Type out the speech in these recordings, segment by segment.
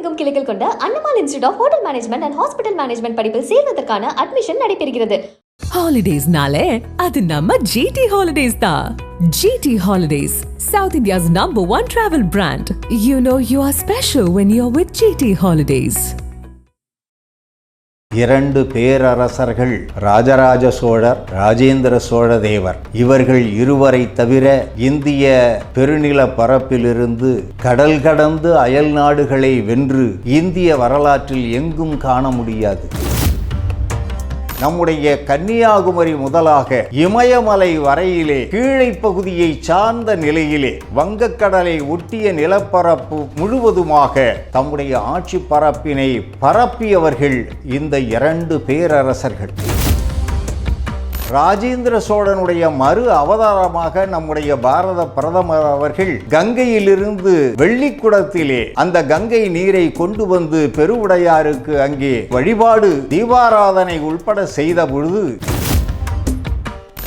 தமிழகமெங்கும் கிளைகள் கொண்ட Annamal institute of hotel management and hospital management படிப்பில் சேர்வதற்கான அட்மிஷன் நடைபெறுகிறது. ஹாலிடேஸ்னாலே அது நம்ம GT ஹாலிடேஸ் தான். GT holidays, South India's #1 travel brand. You know you are special when you're with GT holidays. இரண்டு பேரரசர்கள், ராஜராஜ சோழர், ராஜேந்திர சோழ தேவர். இவர்கள் இருவரை தவிர இந்திய பெருநில பரப்பிலிருந்து கடல் கடந்து அயல் நாடுகளை வென்று இந்திய வரலாற்றில் எங்கும் காண முடியாது. நம்முடைய கன்னியாகுமரி முதலாக இமயமலை வரையிலே கீழை பகுதியை சார்ந்த நிலையிலே வங்கக்கடலை ஒட்டிய நிலப்பரப்பு முழுவதுமாக தம்முடைய ஆட்சி பரப்பினை பரப்பியவர்கள் இந்த இரண்டு பேரரசர்கள். ராஜேந்திர சோழனுடைய மறு அவதாரமாக நம்முடைய பாரத பிரதமர் அவர்கள் கங்கையிலிருந்து வெள்ளிக்குடத்திலே அந்த கங்கை நீரை கொண்டு வந்து பெருவுடையாருக்கு அங்கே வழிபாடு தீபாராதனை உள்பட செய்த பொழுது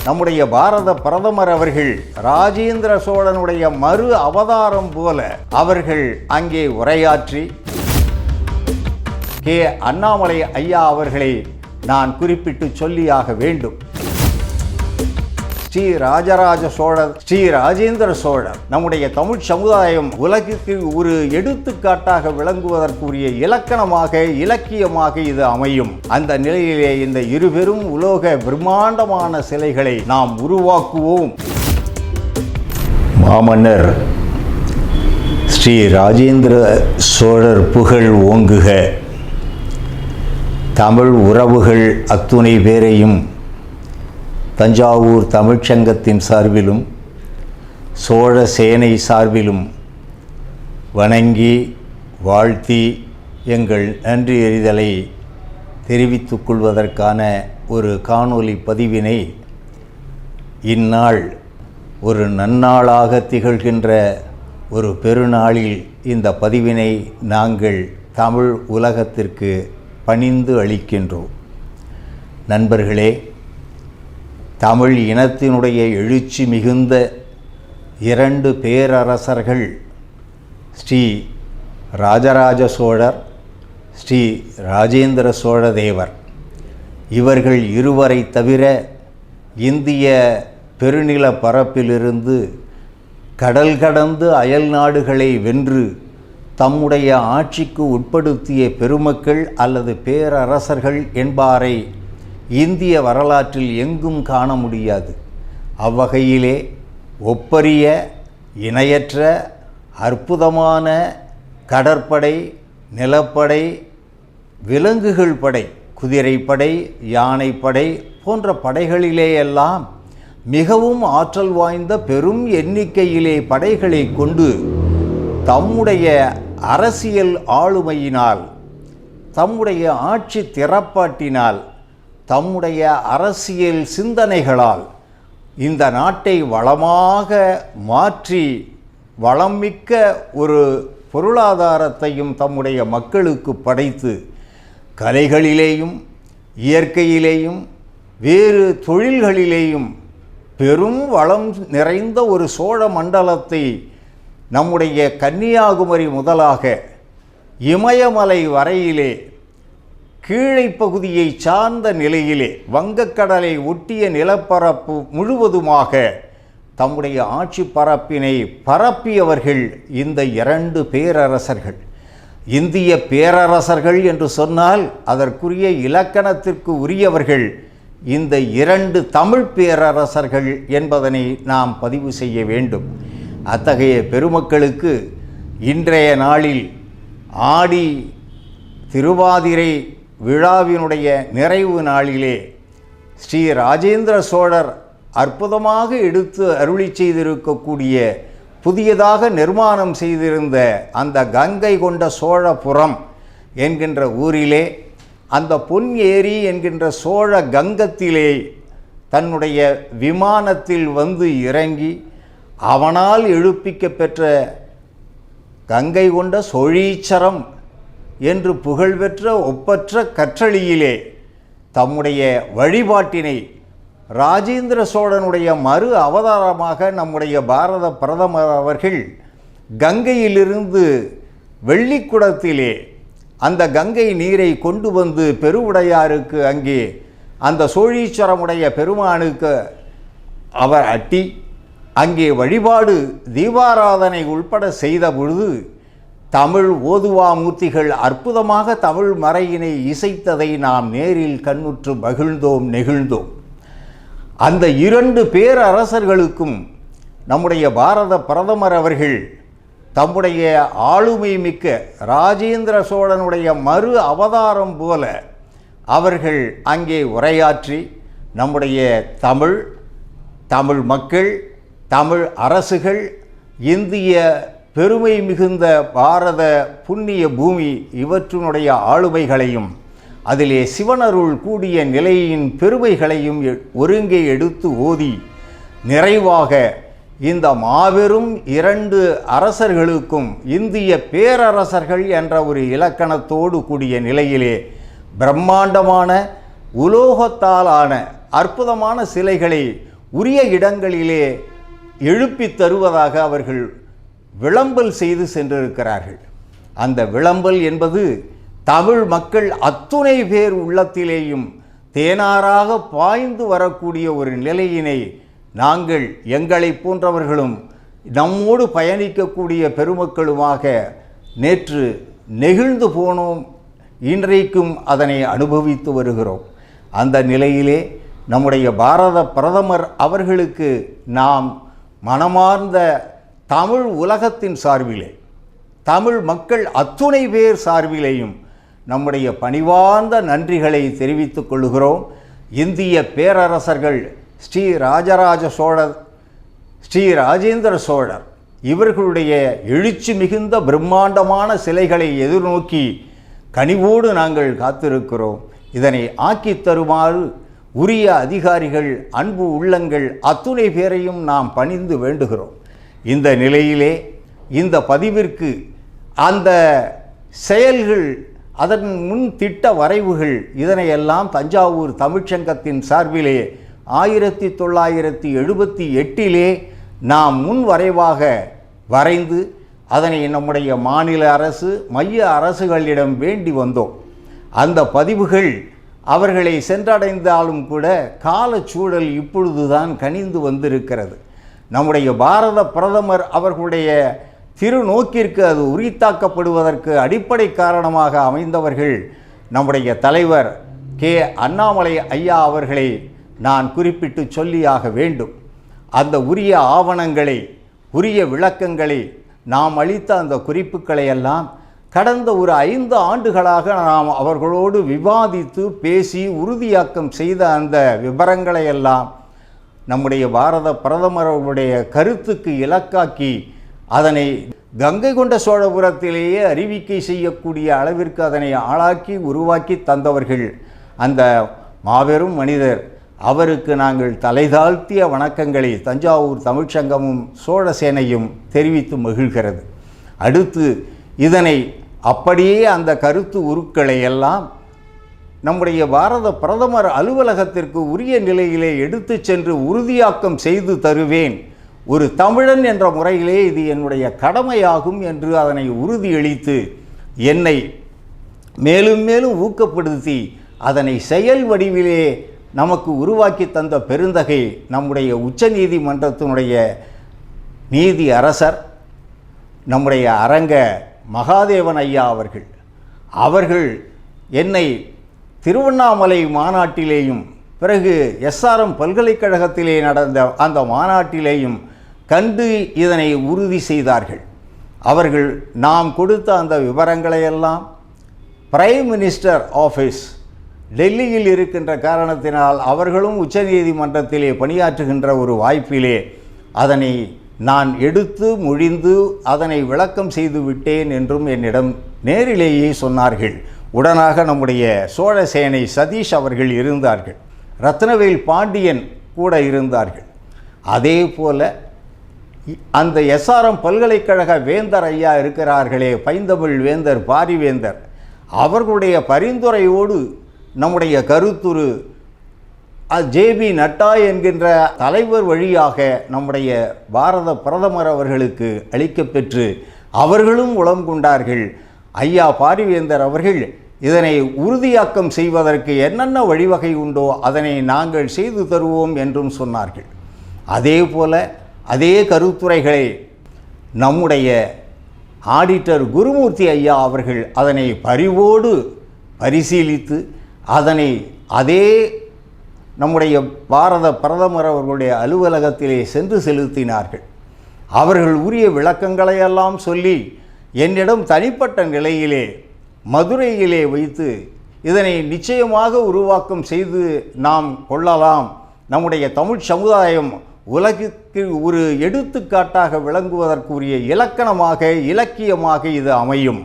நம்முடைய பாரத பிரதமர் அவர்கள் ராஜேந்திர சோழனுடைய மறு அவதாரம் போல அவர்கள் அங்கே உரையாற்றி கே. அண்ணாமலை ஐயா அவர்களை நான் குறிப்பிட்டு சொல்லியாக வேண்டும். ஸ்ரீ ராஜராஜ சோழர், ஸ்ரீ ராஜேந்திர சோழர் நம்முடைய தமிழ் சமுதாயம் உலகிற்கு ஒரு எடுத்துக்காட்டாக விளங்குவதற்குரிய இலக்கணமாக, இலக்கியமாக இது அமையும். அந்த நிலையிலே இந்த இருபெரும் உலோக பிரம்மாண்டமான சிலைகளை நாம் உருவாக்குவோம். மாமன்னர் ஸ்ரீ ராஜேந்திர சோழர் புகழ் ஓங்குக. தமிழ் உறவுகள் அத்துணை பேரையும் தஞ்சாவூர் தமிழ்ச்சங்கத்தின் சார்பிலும் சோழ சேனை சார்பிலும் வணங்கி வாழ்த்தி எங்கள் நன்றி எறிதலை தெரிவித்துக் கொள்வதற்கான ஒரு காணொளி பதிவினை இந்நாள் ஒரு நன்னாளாக திகழ்கின்ற ஒரு பெருநாளில் இந்த பதிவினை நாங்கள் தமிழ் உலகத்திற்கு பணிந்து அளிக்கின்றோம். நண்பர்களே, தமிழ் இனத்தினுடைய எழுச்சி மிகுந்த இரண்டு பேரரசர்கள் ஸ்ரீ ராஜராஜ சோழர், ஸ்ரீ ராஜேந்திர சோழ தேவர். இவர்கள் இருவரை தவிர இந்திய பெருநில பரப்பிலிருந்து கடல் கடந்து அயல் நாடுகளை வென்று தம்முடைய ஆட்சிக்கு உட்படுத்திய பெருமக்கள் அல்லது பேரரசர்கள் என்பாரை இந்திய வரலாற்றில் எங்கும் காண முடியாது. அவ்வகையிலே ஒப்பரிய, இணையற்ற, அற்புதமான கடற்படை, நிலப்படை, விலங்குகள் படை, குதிரைப்படை, யானைப்படை போன்ற படைகளிலேயெல்லாம் மிகவும் ஆற்றல் வாய்ந்த பெரும் எண்ணிக்கையிலே படைகளை கொண்டு தம்முடைய அரசியல் ஆளுமையினால், தம்முடைய ஆட்சி திறப்பாட்டினால், தம்முடைய அரசியல் சிந்தனைகளால் இந்த நாட்டை வளமாக மாற்றி வளமிக்க ஒரு பொருளாதாரத்தையும் தம்முடைய மக்களுக்கு படைத்து கலைகளிலேயும் இயற்கையிலேயும் வேறு தொழில்களிலேயும் பெரும் வளம் நிறைந்த ஒரு சோழ மண்டலத்தை நம்முடைய கன்னியாகுமரி முதலாக இமயமலை வரையிலே கீழை பகுதியை சார்ந்த நிலையிலே வங்கக்கடலை ஒட்டிய நிலப்பரப்பு முழுவதுமாக தம்முடைய ஆட்சி பரப்பினை பரப்பியவர்கள் இந்த இரண்டு பேரரசர்கள். இந்திய பேரரசர்கள் என்று சொன்னால் அதற்குரிய இலக்கணத்திற்கு உரியவர்கள் இந்த இரண்டு தமிழ் பேரரசர்கள் என்பதனை நாம் பதிவு செய்ய வேண்டும். அத்தகைய பெருமக்களுக்கு இன்றைய நாளில் ஆடி திருவாதிரை விழாவினுடைய நிறைவு நாளிலே ஸ்ரீ ராஜேந்திர சோழர் அற்புதமாக எடுத்து அருளி செய்திருக்கக்கூடிய புதியதாக நிர்மாணம் செய்திருந்த அந்த கங்கை கொண்ட சோழபுரம் என்கின்ற ஊரிலே அந்த பொன் ஏரி என்கின்ற சோழ கங்கத்திலே தன்னுடைய விமானத்தில் வந்து இறங்கி அவனால் எழுப்பிக்க பெற்ற கங்கை கொண்ட சோழீச்சரம் என்று புகழ்பெற்ற ஒப்பற்ற கற்றளியிலே தம்முடைய வழிபாட்டினை ராஜேந்திர சோழனுடைய மறு அவதாரமாக நம்முடைய பாரத பிரதமர் அவர்கள் கங்கையிலிருந்து வெள்ளிக்குடத்திலே அந்த கங்கை நீரை கொண்டு வந்து பெருவுடையாருக்கு அங்கே அந்த சோழீஸ்வரமுடைய பெருமானுக்கு அவர் அட்டி அங்கே வழிபாடு தீபாராதனை உள்பட செய்த பொழுது தமிழ் ஓதுவாமூர்த்திகள் அற்புதமாக தமிழ் மறையினை இசைத்ததை நாம் நேரில் கண்ணுற்று மகிழ்ந்தோம் நெகிழ்ந்தோம். அந்த 2 பேரரசர்களுக்கும் நம்முடைய பாரத பிரதமர் அவர்கள் தம்முடைய ஆளுமை மிக்க ராஜேந்திர சோழனுடைய மறு அவதாரம் போல அவர்கள் அங்கே உரையாற்றி நம்முடைய தமிழ் மக்கள், தமிழ் அரசுகள், இந்திய பெருமை மிகுந்த பாரத புண்ணிய பூமி இவற்றினுடைய ஆளுமைகளையும் அதிலே சிவனருள் கூடிய நிலையின் பெருமைகளையும் ஒருங்கே எடுத்து ஓதி நிறைவாக இந்த மாபெரும் 2 அரசர்களுக்கும் இந்திய பேரரசர்கள் என்ற ஒரு இலக்கணத்தோடு கூடிய நிலையிலே பிரம்மாண்டமான உலோகத்தாலான அற்புதமான சிலைகளை உரிய இடங்களிலே எழுப்பித் தருவதாக அவர்கள் விளம்பல் செய்து சென்றிருக்கிறார்கள். அந்த விளம்பல் என்பது தமிழ் மக்கள் அத்துணை பேர் உள்ளத்திலேயும் தேனாராக பாய்ந்து வரக்கூடிய ஒரு நிலையினை நாங்கள் எங்களை போன்றவர்களும் நம்மோடு பயணிக்கக்கூடிய பெருமக்களுமாக நேற்று நெகிழ்ந்து போனோம். இன்றைக்கும் அதனை அனுபவித்து வருகிறோம். அந்த நிலையிலே நம்முடைய பாரத பிரதமர் அவர்களுக்கு நாம் மனமார்ந்த தமிழ் உலகத்தின் சார்பிலே, தமிழ் மக்கள் அத்துணை பேர் சார்பிலேயும் நம்முடைய பணிவார்ந்த நன்றிகளை தெரிவித்துக் கொள்கிறோம். இந்திய பேரரசர்கள் ஸ்ரீ ராஜராஜ சோழர், ஸ்ரீ ராஜேந்திர சோழர் இவர்களுடைய எழுச்சி மிகுந்த பிரம்மாண்டமான சிலைகளை எதிர்நோக்கி கனிவோடு நாங்கள் காத்திருக்கிறோம். இதனை ஆக்கி தருமாறு உரிய அதிகாரிகள், அன்பு உள்ளங்கள் அத்துணை பேரையும் நாம் பணிந்து வேண்டுகிறோம். இந்த நிலையிலே இந்த பதிவிற்கு அந்த செயல்கள், அதன் முன் திட்ட வரைவுகள் இதனையெல்லாம் தஞ்சாவூர் தமிழ்ச்சங்கத்தின் சார்பிலே 1978 நாம் முன் வரைவாக வரைந்து அதனை நம்முடைய மாநில அரசு, மைய அரசுகளிடம் வேண்டி வந்தோம். அந்த பதிவுகள் அவர்களை சென்றடைந்தாலும் கூட காலச்சூழல் இப்பொழுதுதான் கனிந்து வந்திருக்கிறது. நம்முடைய பாரத பிரதமர் அவர்களுடைய திருநோக்கிற்கு அது உரித்தாக்கப்படுவதற்கு அடிப்படை காரணமாக அமைந்தவர்கள் நம்முடைய தலைவர் கே. அண்ணாமலை ஐயா அவர்களை நான் குறிப்பிட்டு சொல்லியாக வேண்டும். அந்த உரிய ஆவணங்களை, உரிய விளக்கங்களை, நாம் அளித்த அந்த குறிப்புகளை எல்லாம் கடந்த ஒரு 5 ஆண்டுகளாக நாம் அவர்களோடு விவாதித்து பேசி உறுதியாக்கம் செய்த அந்த விவரங்களை எல்லாம் நம்முடைய பாரத பிரதமருடைய கருத்துக்கு இலக்காக்கி அதனை கங்கை கொண்ட சோழபுரத்திலேயே அறிவிக்கை செய்யக்கூடிய அளவிற்கு அதனை ஆளாக்கி உருவாக்கி தந்தவர்கள் அந்த மாபெரும் மனிதர். அவருக்கு நாங்கள் தலைதாழ்த்திய வணக்கங்களை தஞ்சாவூர் தமிழ்ச்சங்கமும் சோழசேனையும் தெரிவித்து மகிழ்கிறது. அடுத்து இதனை அப்படியே அந்த கருத்து உருக்களை எல்லாம் நம்முடைய பாரத பிரதமர் அலுவலகத்திற்கு உரிய நிலையிலே எடுத்து சென்று உறுதியாக்கம் செய்து தருவேன். ஒரு தமிழன் என்ற முறையிலே இது என்னுடைய கடமையாகும் என்று அதனை உறுதியளித்து என்னை மேலும் மேலும் ஊக்கப்படுத்தி அதனை செயல் வடிவிலே நமக்கு உருவாக்கி தந்த பெருந்தகை நம்முடைய உச்ச நீதிமன்றத்தினுடைய நீதி அரசர் நம்முடைய அரங்க மகாதேவன் ஐயா அவர்கள் என்னை திருவண்ணாமலை மாநாட்டிலேயும் பிறகு SRM பல்கலைக்கழகத்திலே நடந்த அந்த மாநாட்டிலேயும் கண்டு இதனை உறுதி செய்தார்கள். அவர்கள் நாம் கொடுத்த அந்த விவரங்களையெல்லாம் பிரைம் மினிஸ்டர் ஆஃபீஸ் டெல்லியில் இருக்கின்ற காரணத்தினால் அவர்களும் உச்சநீதிமன்றத்திலே பணியாற்றுகின்ற ஒரு வாய்ப்பிலே அதனை நான் எடுத்து மொழிந்து அதனை விளக்கம் செய்து விட்டேன் என்றும் என்னிடம் நேரிலேயே சொன்னார்கள். உடனாக நம்முடைய சோழசேனை சதீஷ் அவர்கள் இருந்தார்கள், ரத்னவேல் பாண்டியன் கூட இருந்தார்கள். அதே போல அந்த SRM பல்கலைக்கழக வேந்தர் ஐயா இருக்கிறார்களே, பைந்தமிழ் வேந்தர் பாரிவேந்தர், அவர்களுடைய பரிந்துரையோடு நம்முடைய கருத்துரு JB நட்டா என்கின்ற தலைவர் வழியாக நம்முடைய பாரத பிரதமர் அவர்களுக்கு அளிக்கப்பெற்று அவர்களும் உளம் கொண்டார்கள். ஐயா பாரிவேந்தர் அவர்கள் இதனை உறுதியாக்கம் செய்வதற்கு என்னென்ன வழிவகை உண்டோ அதனை நாங்கள் செய்து தருவோம் என்றும் சொன்னார்கள். அதே போல அதே கருத்துரைகளை நம்முடைய ஆடிட்டர் குருமூர்த்தி ஐயா அவர்கள் அதனை பரிவோடு பரிசீலித்து அதனை அதே நம்முடைய பாரத பிரதமர் அவர்களுடைய அலுவலகத்திலே சென்று செலுத்தினார்கள். அவர்கள் உரிய விளக்கங்களையெல்லாம் சொல்லி என்னிடம் தனிப்பட்ட நிலையிலே மதுரையிலே வைத்து இதனை நிச்சயமாக உருவாக்கம் செய்து நாம் கொள்ளலாம், நம்முடைய தமிழ் சமுதாயம் உலகிற்கு ஒரு எடுத்துக்காட்டாக விளங்குவதற்குரிய இலக்கணமாக இலக்கியமாக இது அமையும்.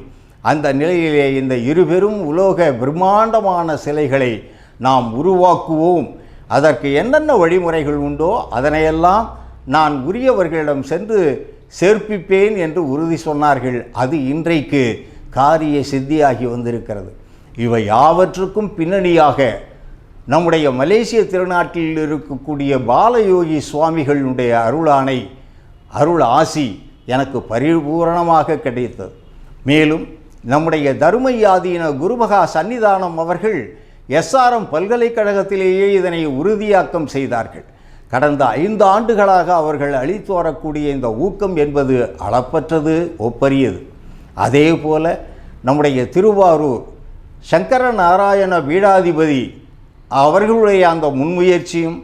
அந்த நிலையிலே இந்த இருபெரும் உலோக பிரம்மாண்டமான சிலைகளை நாம் உருவாக்குவோம். அதற்கு என்னென்ன வழிமுறைகள் உண்டோ அதனையெல்லாம் நான் உரியவர்களிடம் சென்று சேர்ப்பிப்பேன் என்று உறுதி சொன்னார்கள். அது இன்றைக்கு காரிய சித்தியாகி வந்திருக்கிறது. இவை யாவற்றுக்கும் பின்னணியாக நம்முடைய மலேசிய திருநாட்டில் இருக்கக்கூடிய பாலயோகி சுவாமிகளுடைய அருளானை அருள் ஆசி எனக்கு பரிபூரணமாக கிடைத்தது. மேலும் நம்முடைய தருமையாதீன குருமகா சன்னிதானம் அவர்கள் SRM பல்கலைக்கழகத்திலேயே இதனை உறுதியாக்கம் செய்தார்கள். கடந்த 5 ஆண்டுகளாக அவர்கள் அளித்து வரக்கூடிய இந்த ஊக்கம் என்பது அளப்பற்றது, ஒப்பரியது. அதே போல நம்முடைய திருவாரூர் சங்கர நாராயண பீடாதிபதி அவர்களுடைய அந்த முன்முயற்சியும்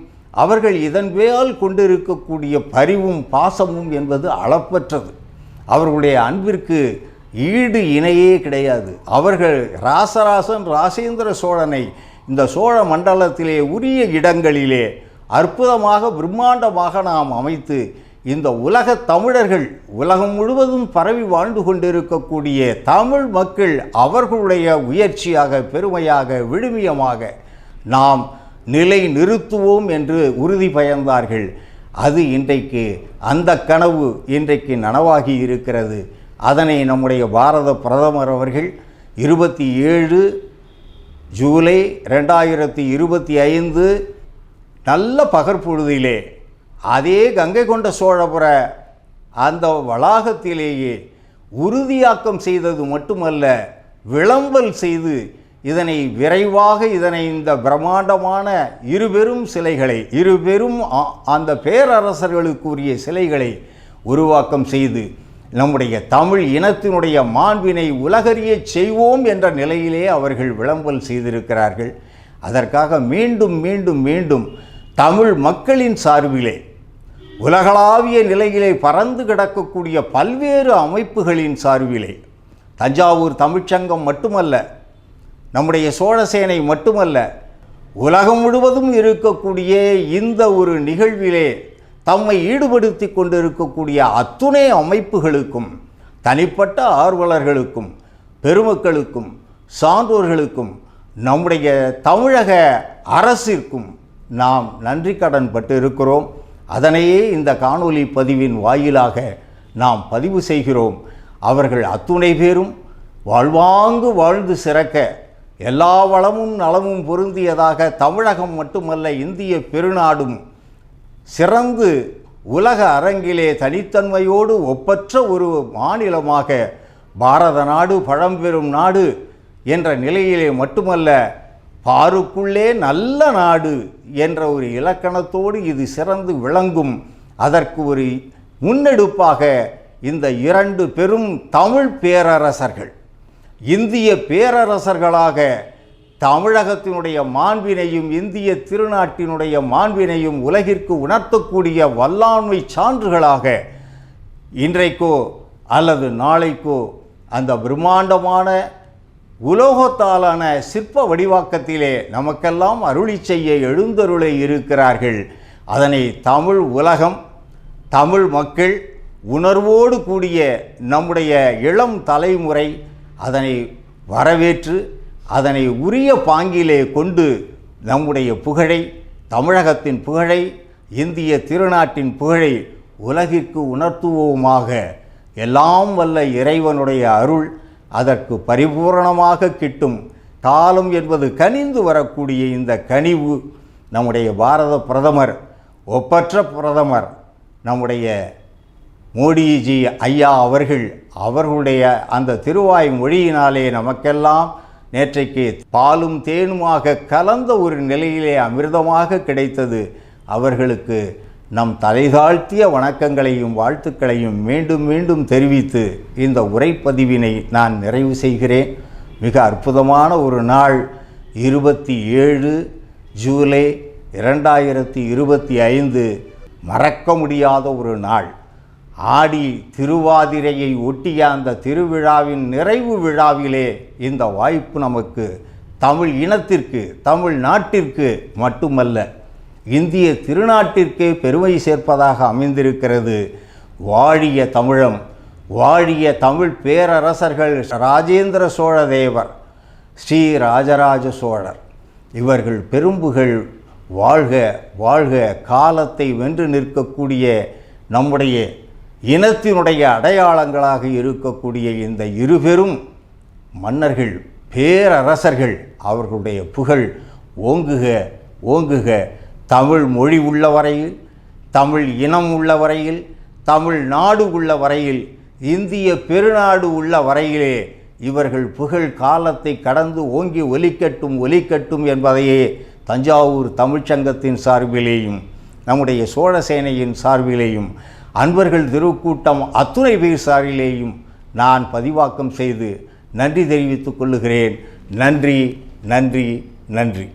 அவர்கள் இதன் மேல் கொண்டிருக்கக்கூடிய பரிவும் பாசமும் என்பது அளப்பற்றது. அவர்களுடைய அன்பிற்கு ஈடு இணையே கிடையாது. அவர்கள் ராசராசன் ராசேந்திர சோழனை இந்த சோழ மண்டலத்திலே உரிய இடங்களிலே அற்புதமாக பிரம்மாண்டமாக நாம் அமைத்து இந்த உலக தமிழர்கள் உலகம் முழுவதும் பரவி வாழ்ந்து கொண்டிருக்கக்கூடிய தமிழ் மக்கள் அவர்களுடைய உயர்ச்சியாக பெருமையாக விழுமியமாக நாம் நிலை நிறுத்துவோம் என்று உறுதி பயந்தார்கள். அது இன்றைக்கு அந்த கனவு இன்றைக்கு நனவாகி இருக்கிறது. அதனை நம்முடைய பாரத பிரதமர் அவர்கள் 27 ஜூலை 2025 நல்ல பகற்பொழுதிலே அதே கங்கை கொண்ட சோழபுர அந்த வளாகத்திலேயே உறுதியாக்கம் செய்தது மட்டுமல்ல, விளம்பல் செய்து இதனை விரைவாக இந்த பிரம்மாண்டமான இருபெரும் சிலைகளை இருபெரும் அந்த பேரரசர்களுக்குரிய சிலைகளை உருவாக்கம் செய்து நம்முடைய தமிழ் இனத்தினுடைய மாண்பினை உலகறிய செய்வோம் என்ற நிலையிலே அவர்கள் விளம்பல் செய்திருக்கிறார்கள். அதற்காக மீண்டும் மீண்டும் மீண்டும் தமிழ் மக்களின் சார்பிலே உலகளாவிய நிலையிலே பறந்து கிடக்கக்கூடிய பல்வேறு அமைப்புகளின் சார்பிலே தஞ்சாவூர் தமிழ்ச்சங்கம் மட்டுமல்ல, நம்முடைய சோழசேனை மட்டுமல்ல, உலகம் முழுவதும் இருக்கக்கூடிய இந்த ஒரு நிகழ்விலே தம்மை ஈடுபடுத்தி கொண்டிருக்கக்கூடிய அத்துணை அமைப்புகளுக்கும் தனிப்பட்ட ஆர்வலர்களுக்கும் பெருமக்களுக்கும் சான்றோர்களுக்கும் நம்முடைய தமிழக அரசிற்கும் நாம் நன்றி கடன் பட்டு இருக்கிறோம். அதனையே இந்த காணொளி பதிவின் வாயிலாக நாம் பதிவு செய்கிறோம். அவர்கள் அத்துணை பேரும் வாழ்வாங்கு வாழ்ந்து சிறக்க எல்லா வளமும் நலமும் பொருந்தியதாக தமிழகம் மட்டுமல்ல இந்திய பெருநாடும் சிறந்து உலக அரங்கிலே தனித்தன்மையோடு ஒப்பற்ற ஒரு மாநிலமாக பாரத நாடு பழம்பெரும் நாடு என்ற நிலையிலே மட்டுமல்ல, பாருக்குள்ளே நல்ல நாடு என்ற ஒரு இலக்கணத்தோடு இது சிறந்து விளங்கும். அதற்கு ஒரு முன்னெடுப்பாக இந்த 2 பெரும் தமிழ் பேரரசர்கள் இந்திய பேரரசர்களாக தமிழகத்தினுடைய மாண்பினையும் இந்திய திருநாட்டினுடைய மாண்பினையும் உலகிற்கு உணர்த்தக்கூடிய வல்லாண்மை சான்றுகளாக இன்றைக்கோ அல்லது நாளைக்கோ அந்த பிரம்மாண்டமான உலோகத்தாலான சிற்ப வடிவாக்கத்திலே நமக்கெல்லாம் அருளி செய்ய எழுந்தருளை இருக்கிறார்கள். அதனை தமிழ் உலகம் தமிழ் மக்கள் உணர்வோடு கூடிய நம்முடைய இளம் தலைமுறை அதனை வரவேற்று அதனை உரிய பாங்கிலே கொண்டு நம்முடைய புகழை தமிழகத்தின் புகழை இந்திய திருநாட்டின் புகழை உலகிற்கு உணர்த்துவோமாக. எல்லாம் வல்ல இறைவனுடைய அருள் அதற்கு பரிபூரணமாக கிட்டும். காலம் என்பது கனிந்து வரக்கூடிய இந்த கனிவு நம்முடைய பாரத பிரதமர் ஒப்பற்ற பிரதமர் நம்முடைய மோடிஜி ஐயா அவர்களுடைய அந்த திருவாய் மொழியினாலே நமக்கெல்லாம் நேற்றைக்கு பாலும் தேனுமாக கலந்த ஒரு நிலையிலே அமிர்தமாக கிடைத்தது. அவர்களுக்கு நம் தலைதாழ்த்திய வணக்கங்களையும் வாழ்த்துக்களையும் மீண்டும் மீண்டும் தெரிவித்து இந்த உரைப்பதிவினை நான் நிறைவு செய்கிறேன். மிக அற்புதமான ஒரு நாள் 27 ஜூலை 2025, மறக்க முடியாத ஒரு நாள். ஆடி திருவாதிரையை ஒட்டிய அந்த திருவிழாவின் நிறைவு விழாவிலே இந்த வாய்ப்பு நமக்கு தமிழ் இனத்திற்கு, தமிழ் நாட்டிற்கு மட்டுமல்ல இந்திய திருநாட்டிற்கே பெருமை சேர்ப்பதாக அமைந்திருக்கிறது. வாழிய தமிழம், வாழிய தமிழ் பேரரசர்கள் ராஜேந்திர சோழ தேவர், ஸ்ரீ ராஜராஜ சோழர், இவர்கள் பெரும்புகள் வாழ்க வாழ்க. காலத்தை வென்று நிற்கக்கூடிய நம்முடைய இனத்தினுடைய அடையாளங்களாக இருக்கக்கூடிய இந்த இருபெரும் மன்னர்கள், பேரரசர்கள், அவர்களுடைய புகழ் ஓங்குக ஓங்குக. தமிழ் மொழி உள்ள வரையில், தமிழ் இனம் உள்ள வரையில், தமிழ் நாடு உள்ள வரையில், இந்திய பெருநாடு உள்ள வரையிலே இவர்கள் புகழ் காலத்தை கடந்து ஓங்கி ஒலிக்கட்டும் ஒலிக்கட்டும் என்பதையே தஞ்சாவூர் தமிழ்ச்சங்கத்தின் சார்பிலேயும் நம்முடைய சோழசேனையின் சார்பிலேயும் அன்பர்கள் திருக்கூட்டம் அத்துணை பேர் சார்பிலேயும் நான் பதிவாக்கம் செய்து நன்றி தெரிவித்துக் கொள்ளுகிறேன். நன்றி நன்றி நன்றி.